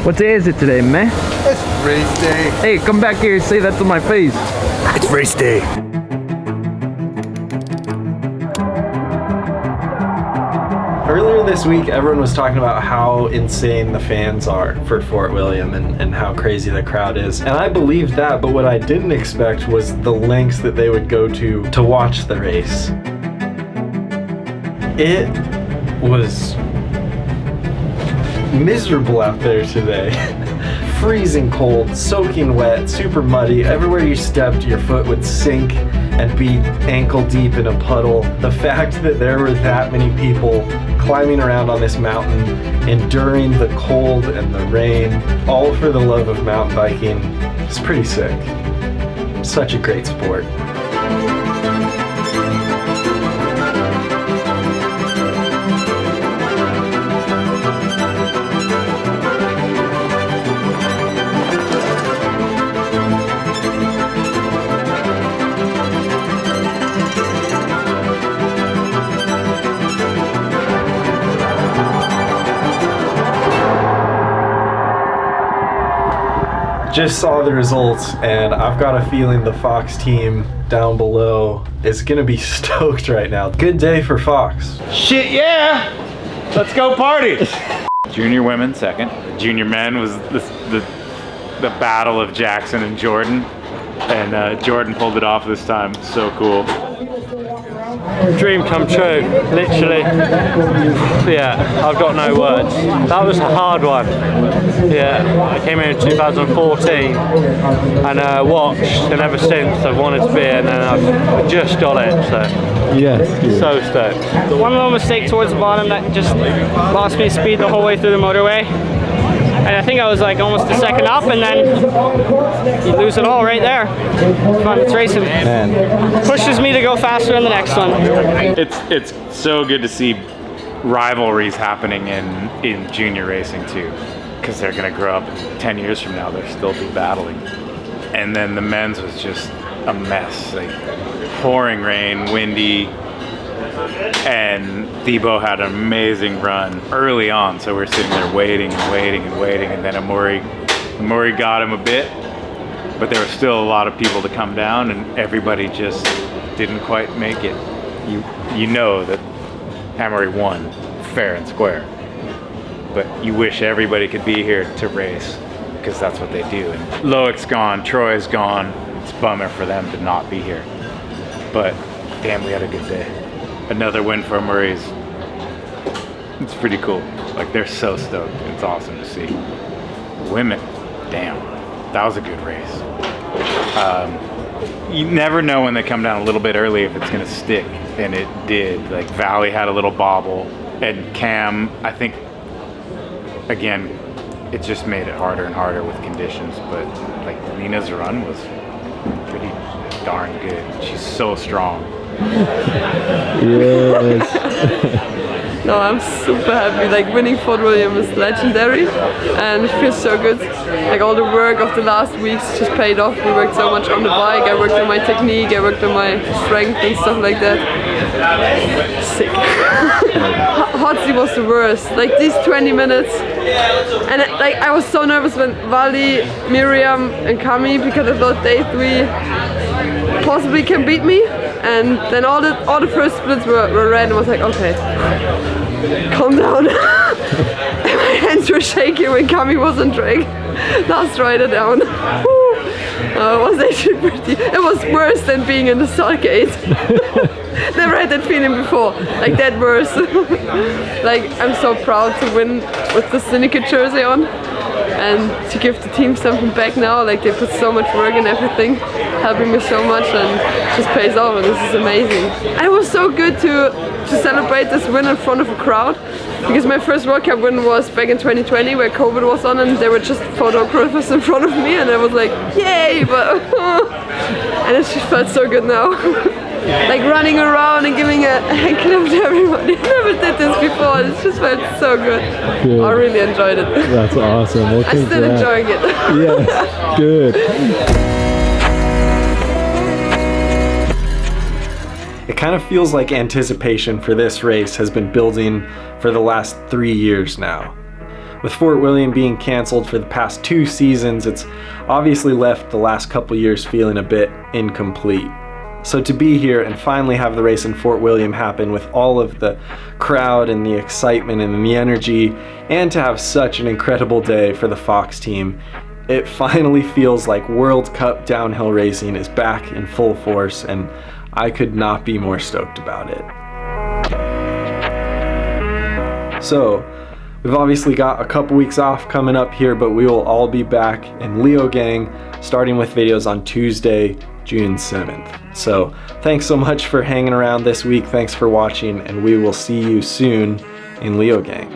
What day is it today, man? It's race day. Hey, come back here and say that to my face. It's race day. Earlier this week, everyone was talking about how insane the fans are for Fort William and how crazy the crowd is. And I believed that, but what I didn't expect was the lengths that they would go to watch the race. It was miserable out there today. Freezing cold, soaking wet, super muddy. Everywhere you stepped, your foot would sink and be ankle deep in a puddle. The fact that there were that many people climbing around on this mountain, enduring the cold and the rain, all for the love of mountain biking, is pretty sick. Such a great sport. Just saw the results, and I've got a feeling the Fox team down below is gonna be stoked right now. Good day for Fox. Shit, yeah! Let's go party! Junior women second. Junior men was the battle of Jackson and Jordan, and Jordan pulled it off this time. So cool. Dream come true, literally. Yeah, I've got no words. That was a hard one. Yeah, I came here in 2014 and watched, and ever since I've wanted to be, and then I've just got it. So Yes. so stoked. One little mistake towards the bottom that just lost me speed the whole way through the motorway. And I think I was like almost a second up, and then you lose it all right there. Fun, it's racing. Man. Pushes me to go faster in the next one. It's so good to see rivalries happening in junior racing too, because they're gonna grow up 10 years from now, they'll still be battling. And then the men's was just a mess, like pouring rain, windy, and Thibaut had an amazing run early on, so we're sitting there waiting and waiting and waiting, and then Amuri got him a bit, but there were still a lot of people to come down, and everybody just didn't quite make it. You know that Amuri won fair and square, but you wish everybody could be here to race, because that's what they do. And Loic's gone, Troy's gone. It's a bummer for them to not be here, but damn, we had a good day. Another win for Murray's. It's pretty cool. Like, they're so stoked. It's awesome to see. Women, damn, that was a good race. You never know when they come down a little bit early if it's gonna stick, and it did. Like, Valley had a little bobble, and Cam, I think, again, it just made it harder and harder with conditions, but like Nina's run was pretty darn good. She's so strong. Yes. No, I'm super happy. Like, winning Fort William is legendary and it feels so good. Like, all the work of the last weeks just paid off. We worked so much on the bike. I worked on my technique, I worked on my strength and stuff like that. Sick. Hotzi was the worst. Like, these 20 minutes. And like, I was so nervous when Vali, Miriam and Kami, because I thought they three possibly can beat me. And then all the first splits were red, and I was like, okay, calm down. And my hands were shaking when Kami was on track. Last rider down. It was actually pretty. It was worse than being in the Stargate. Never had that feeling before. Like, that worse. Like, I'm so proud to win with the Syndicate jersey on. And to give the team something back now. Like, they put so much work in everything, helping me so much, and it just pays off, and this is amazing. And it was so good to celebrate this win in front of a crowd, because my first World Cup win was back in 2020 where COVID was on, and there were just photographers in front of me, and I was like, yay, but and it just felt so good now. Like, running around and giving a hand clap to everybody. I never did this before. It just felt so good. I really enjoyed it. That's awesome. Well, I'm still enjoying it. Yes, good. It kind of feels like anticipation for this race has been building for the last 3 years now. With Fort William being canceled for the past 2 seasons, it's obviously left the last couple years feeling a bit incomplete. So to be here and finally have the race in Fort William happen with all of the crowd and the excitement and the energy, and to have such an incredible day for the Fox team, it finally feels like World Cup downhill racing is back in full force, and I could not be more stoked about it. So, we've obviously got a couple weeks off coming up here, but we will all be back in Leogang, starting with videos on Tuesday, June 7th. So, thanks so much for hanging around this week, thanks for watching, and we will see you soon in Leogang.